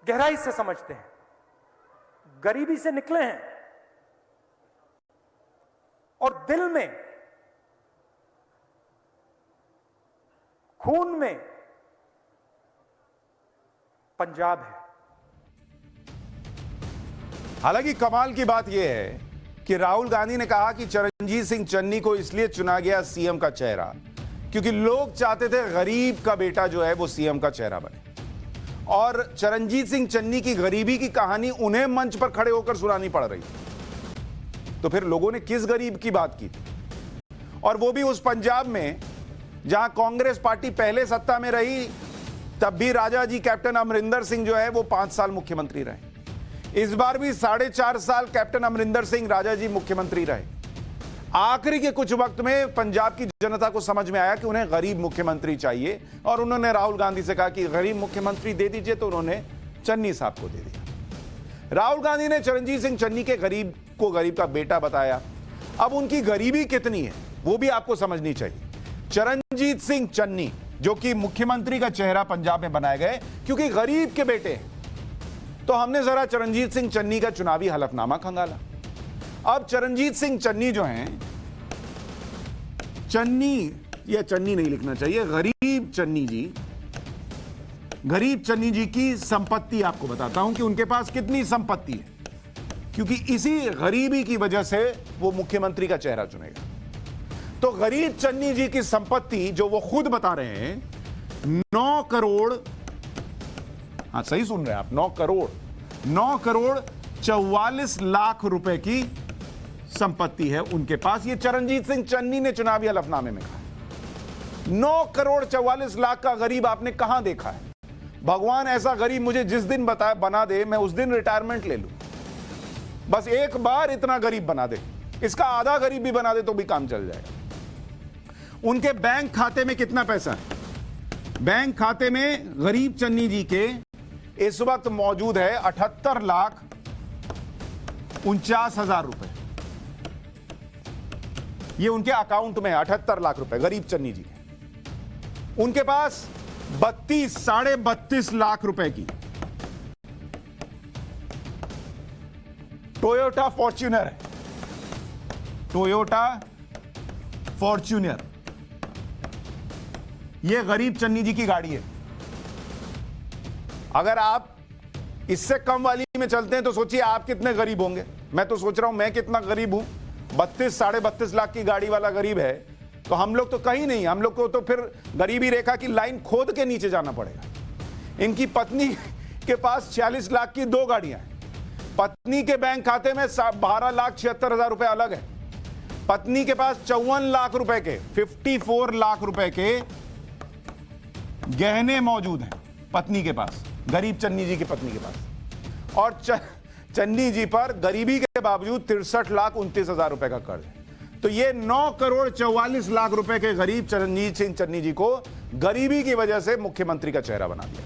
गहराई से समझते हैं, गरीबी से निकले हैं और दिल में, खून में पंजाब है। हालांकि कमाल की बात यह है कि राहुल गांधी ने कहा कि चरणजीत सिंह चन्नी को इसलिए चुना गया सीएम का चेहरा क्योंकि लोग चाहते थे गरीब का बेटा जो है वो सीएम का चेहरा बने। और चरणजीत सिंह चन्नी की गरीबी की कहानी उन्हें मंच पर खड़े होकर सुनानी पड़ रही थी। तो फिर लोगों ने किस गरीब की बात की थी? और वो भी उस पंजाब में जहां कांग्रेस पार्टी पहले सत्ता में रही, तब भी राजा जी कैप्टन अमरिंदर सिंह जो है वो 5 साल मुख्यमंत्री रहे। इस बार भी 4.5 साल कैप्टन अमरिंदर सिंह राजा जी मुख्यमंत्री रहे। आखिरी के कुछ वक्त में पंजाब की जनता को समझ में आया कि उन्हें गरीब मुख्यमंत्री चाहिए और उन्होंने राहुल गांधी से कहा कि गरीब मुख्यमंत्री दे दीजिए, तो उन्होंने चन्नी साहब को दे दिया। राहुल गांधी ने चरणजीत सिंह चन्नी के गरीब को गरीब का बेटा बताया। अब उनकी गरीबी कितनी है वो भी आपको समझनी चाहिए। चरणजीत सिंह चन्नी जो कि मुख्यमंत्री का चेहरा पंजाब में बनाए गए क्योंकि गरीब के बेटे हैं, तो हमने जरा चरणजीत सिंह चन्नी का चुनावी हलफनामा खंगाला। अब चरणजीत सिंह चन्नी जो हैं, चन्नी या चन्नी नहीं लिखना चाहिए, गरीब चन्नी जी की संपत्ति आपको बताता हूं कि उनके पास कितनी संपत्ति है, क्योंकि इसी गरीबी की वजह से वो मुख्यमंत्री का चेहरा चुनेगा। तो गरीब चन्नी जी की संपत्ति जो वो खुद बता रहे हैं 9 करोड़, हाँ सही सुन रहे हैं आप, 9 करोड़ 44 लाख रुपए की संपत्ति है उनके पास। ये चरणजीत सिंह चन्नी ने चुनावी हलफनामे में कहा। 9 करोड़ 44 लाख का गरीब आपने कहां देखा है? भगवान ऐसा गरीब मुझे जिस दिन बना दे, मैं उस दिन रिटायरमेंट ले लूं। बस एक बार इतना गरीब बना दे, इसका आधा गरीब भी बना दे तो भी काम चल जाएगा। उनके बैंक खाते में कितना पैसा है? बैंक खाते में गरीब चन्नी जी के इस वक्त मौजूद है 78,49,000 रुपए। ये उनके अकाउंट में है 78 लाख रुपए गरीब चन्नी जी के। उनके पास 32 लाख रुपए की टोयोटा फॉर्च्यूनर है। टोयोटा फॉर्च्यूनर ये गरीब चन्नी जी की गाड़ी है। अगर आप इससे कम वाली में चलते हैं तो सोचिए आप कितने गरीब होंगे। मैं तो सोच रहा हूं मैं कितना गरीब हूं। 32-32.5 लाख की गाड़ी वाला गरीब है तो हम लोग तो कहीं नहीं, हम लोग को तो फिर गरीबी रेखा की लाइन खोद के नीचे जाना पड़ेगा। इनकी पत्नी के पास 46 लाख की 2 गाड़ियां हैं। पत्नी के बैंक खाते में 12,76,000 रुपए अलग है। पत्नी के पास 54 लाख रुपए के 54 लाख रुपए के गहने मौजूद हैं पत्नी के पास, गरीब चन्नी जी की पत्नी के पास। और चन्नी जी पर गरीबी के बावजूद 63,29,000 रुपए का कर्ज है। तो ये 9,44,00,000 रुपए के गरीब चरणजीत सिंह चन्नी जी को गरीबी की वजह से मुख्यमंत्री का चेहरा बना दिया।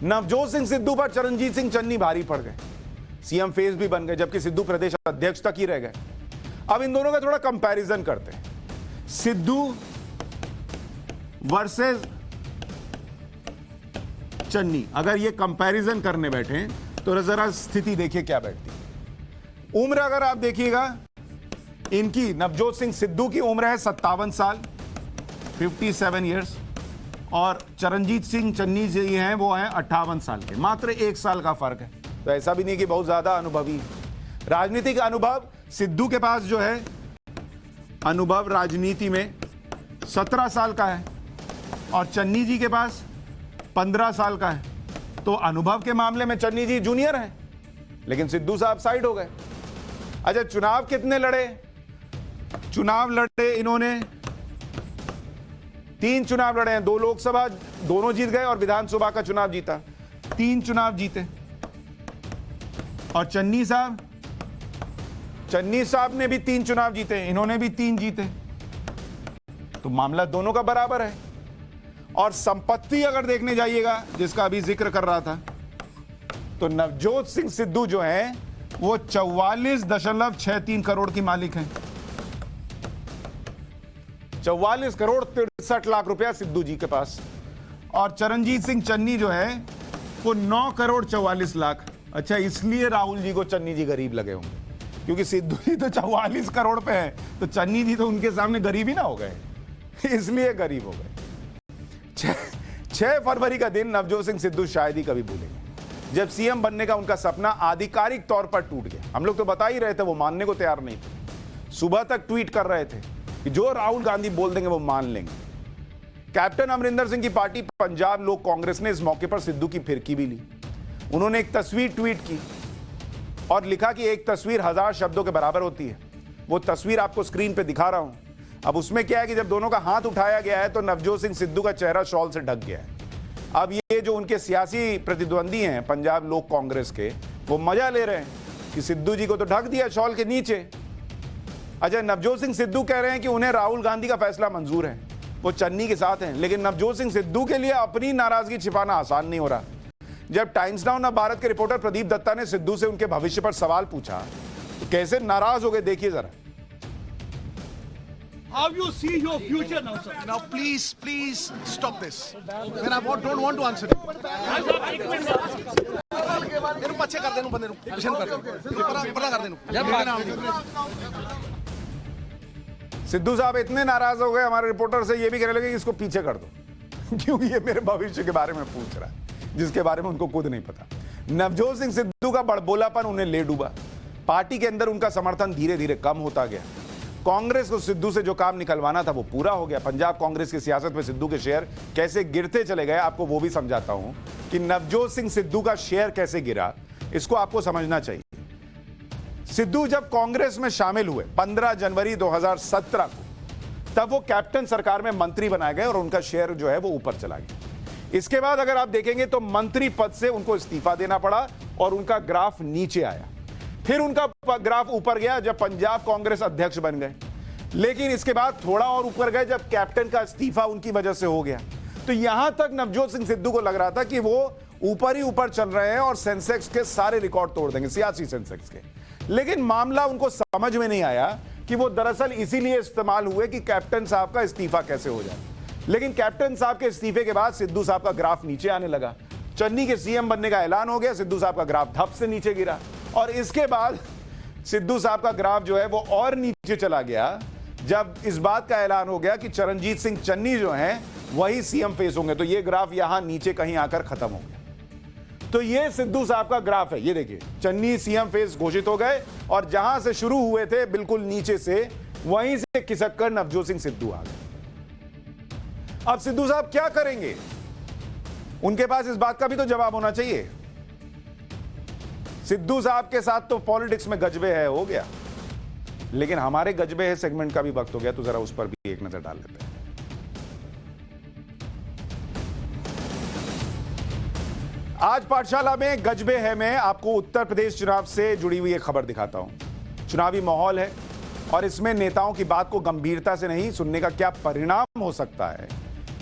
नवजोत सिंह सिद्धू पर चरणजीत सिंह चन्नी भारी पड़ गए, सीएम फेस भी बन गए, जबकि सिद्धू प्रदेश अध्यक्ष तक ही रह गए। अब इन दोनों का थोड़ा कंपैरिजन करते हैं, सिद्धू वर्सेस चन्नी। अगर ये कंपैरिजन करने बैठे तो जरा स्थिति देखिए क्या बैठती है। उम्र अगर आप देखिएगा, इनकी नवजोत सिंह सिद्धू की उम्र है 57 साल 57 ईयर्स, और चरणजीत सिंह चन्नी जी हैं वो हैं 58 साल के, मात्र 1 साल का फर्क है। तो ऐसा भी नहीं कि बहुत ज्यादा अनुभवी। राजनीतिक अनुभव सिद्धू के पास जो है, अनुभव राजनीति में 17 साल का है और चन्नी जी के पास 15 साल का है। तो अनुभव के मामले में चन्नी जी जूनियर हैं, लेकिन सिद्धू साहब साइड हो गए। अच्छा, चुनाव कितने लड़े? चुनाव लड़े इन्होंने 3 चुनाव लड़े हैं, 2 लोकसभा दोनों जीत गए और विधानसभा का चुनाव जीता, 3 चुनाव जीते। और चन्नी साहब ने भी 3 चुनाव जीते, इन्होंने भी 3 जीते। तो मामला दोनों का बराबर है। और संपत्ति अगर देखने जाइएगा, जिसका अभी जिक्र कर रहा था, तो नवजोत सिंह सिद्धू जो है वो 44.63 करोड़ की मालिक हैं। 44 करोड़ 63 लाख रुपया सिद्धू जी के पास। और चरणजीत सिंह चन्नी जो है वो 9 करोड़ 44 लाख। अच्छा, इसलिए राहुल जी को चन्नी जी गरीब लगे होंगे, क्योंकि सिद्धू जी तो 44 करोड़ पे है, तो चन्नी जी तो उनके सामने गरीब ही ना हो गए, इसलिए गरीब हो गए। 6 फरवरी का दिन नवजोत सिंह सिद्धू शायद ही कभी भूलेंगे, जब सीएम बनने का उनका सपना आधिकारिक तौर पर टूट गया। हम लोग तो बता ही रहे थे, वो मानने को तैयार नहीं थे। सुबह तक ट्वीट कर रहे थे कि जो राहुल गांधी बोल देंगे वो मान लेंगे। कैप्टन अमरिंदर सिंह की पार्टी पंजाब लोक कांग्रेस ने इस मौके पर सिद्धू की फिरकी भी ली। उन्होंने एक तस्वीर ट्वीट की और लिखा कि एक तस्वीर 1000 शब्दों के बराबर होती है। वो तस्वीर आपको स्क्रीन पे दिखा रहा हूं। अब उसमें क्या है कि जब दोनों का हाथ उठाया गया है तो नवजोत सिंह सिद्धू का चेहरा शॉल से ढक गया है। अब ये जो उनके सियासी प्रतिद्वंदी हैं पंजाब लोक कांग्रेस के, वो मजा ले रहे हैं कि सिद्धू जी को तो ढक दिया शॉल के नीचे। अच्छा, नवजोत सिंह सिद्धू कह रहे हैं कि उन्हें राहुल गांधी का फैसला मंजूर है, वो चन्नी के साथ हैं, लेकिन नवजोत सिंह सिद्धू के लिए अपनी नाराजगी छिपाना आसान नहीं हो रहा। जब टाइम्स नाउ भारत के रिपोर्टर प्रदीप दत्ता ने सिद्धू से उनके भविष्य पर सवाल पूछा तो कैसे नाराज हो गए, देखिए जरा। How you see your future now, sir? Now, please stop this. Then I don't want to answer it. ਇਹਨੂੰ ਪੱਛੇ ਕਰ ਦੇ ਨੂੰ ਬੰਦੇ ਨੂੰ ਪਿਛਨ ਕਰ ਦੇ ਪਰਾਂ ਕਰ ਦੇ ਨੂੰ सिद्धू साहब इतने नाराज हो गए हमारे रिपोर्टर से, ये भी कहने लगे कि इसको पीछे कर दो, क्योंकि ये मेरे भविष्य के बारे में पूछ रहा है, जिसके बारे में उनको खुद नहीं पता। नवजोत सिंह सिद्धू का बड़बोलापन उन्हें ले डूबा। पार्टी के अंदर उनका समर्थन धीरे धीरे कम होता गया। कांग्रेस को सिद्धू से जो काम निकलवाना था वो पूरा हो गया। पंजाब कांग्रेस की सियासत में सिद्धू के शेयर कैसे गिरते चले गए, आपको वो भी समझाता हूं कि नवजोत सिंह सिद्धू का शेयर कैसे गिरा, इसको आपको समझना चाहिए। सिद्धू जब कांग्रेस में शामिल हुए 15 जनवरी 2017 को, तब वो कैप्टन सरकार में मंत्री बनाए गए और उनका शेयर जो है वो ऊपर चला गया। इसके बाद अगर आप देखेंगे तो मंत्री पद से उनको इस्तीफा देना पड़ा और उनका ग्राफ नीचे आया। फिर उनका ग्राफ ऊपर गया जब पंजाब कांग्रेस अध्यक्ष बन गए, लेकिन इसके बाद थोड़ा और ऊपर गए जब कैप्टन का इस्तीफा उनकी वजह से हो गया। तो यहां तक नवजोत सिंह सिद्धू को लग रहा था कि वो ऊपर ही ऊपर चल रहे हैं और सेंसेक्स के सारे रिकॉर्ड तोड़ देंगे, सियासी सेंसेक्स के। लेकिन मामला उनको समझ में नहीं आया कि वो दरअसल इसीलिए इस्तेमाल हुए कि कैप्टन साहब का इस्तीफा कैसे हो जाए। लेकिन कैप्टन साहब के इस्तीफे के बाद सिद्धू साहब का ग्राफ नीचे आने लगा। चन्नी के सीएम बनने का ऐलान हो गया, सिद्धू साहब का ग्राफ धप से नीचे गिरा और इसके बाद सिद्धू साहब का ग्राफ जो है वो और नीचे चला गया जब इस बात का ऐलान हो गया कि चरणजीत सिंह चन्नी जो हैं वही सीएम फेस होंगे। तो ये ग्राफ यहां नीचे कहीं आकर खत्म हो गया। तो ये सिद्धू साहब का ग्राफ है, ये देखिए चन्नी सीएम फेस घोषित हो गए और जहां से शुरू हुए थे बिल्कुल नीचे से वहीं से खिसक कर नवजोत सिंह सिद्धू आ गए। अब सिद्धू साहब क्या करेंगे, उनके पास इस बात का भी तो जवाब होना चाहिए। सिद्धू साहब के साथ तो पॉलिटिक्स में गजबे है हो गया, लेकिन हमारे गजबे है सेगमेंट का भी वक्त हो गया, तो जरा उस पर भी एक नजर डाल लेते हैं। आज पाठशाला में गजबे है में आपको उत्तर प्रदेश चुनाव से जुड़ी हुई एक खबर दिखाता हूं। चुनावी माहौल है और इसमें नेताओं की बात को गंभीरता से नहीं सुनने का क्या परिणाम हो सकता है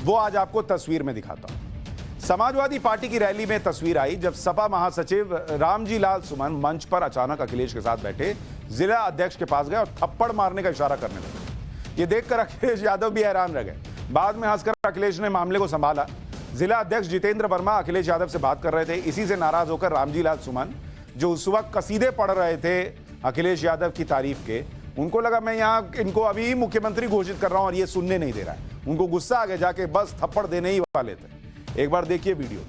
वो आज आपको तस्वीर में दिखाता हूं। समाजवादी पार्टी की रैली में तस्वीर आई जब सपा महासचिव रामजी लाल सुमन मंच पर अचानक अखिलेश के साथ बैठे जिला अध्यक्ष के पास गए और थप्पड़ मारने का इशारा करने लगे। ये देखकर अखिलेश यादव भी हैरान रह गए। बाद में हंसकर अखिलेश ने मामले को संभाला। जिला अध्यक्ष जितेंद्र वर्मा अखिलेश यादव से बात कर रहे थे। इसी से नाराज होकर रामजी लाल सुमन, जो उस वक्त कसीदे पढ़ रहे थे अखिलेश यादव की तारीफ के, उनको लगा मैं यहाँ इनको अभी मुख्यमंत्री घोषित कर रहा हूं और ये सुनने नहीं दे रहा है। उनको गुस्सा आ गया, जाके बस थप्पड़ देने ही वाले थे। एक बार देखिए वीडियो।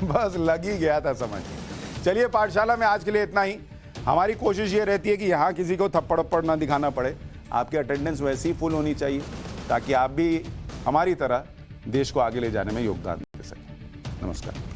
बस लग ही गया था समझ। चलिए पाठशाला में आज के लिए इतना ही। हमारी कोशिश ये रहती है कि यहाँ किसी को थप्पड़ वप्पड़ ना दिखाना पड़े। आपकी अटेंडेंस वैसी ही फुल होनी चाहिए ताकि आप भी हमारी तरह देश को आगे ले जाने में योगदान दे सकें। नमस्कार।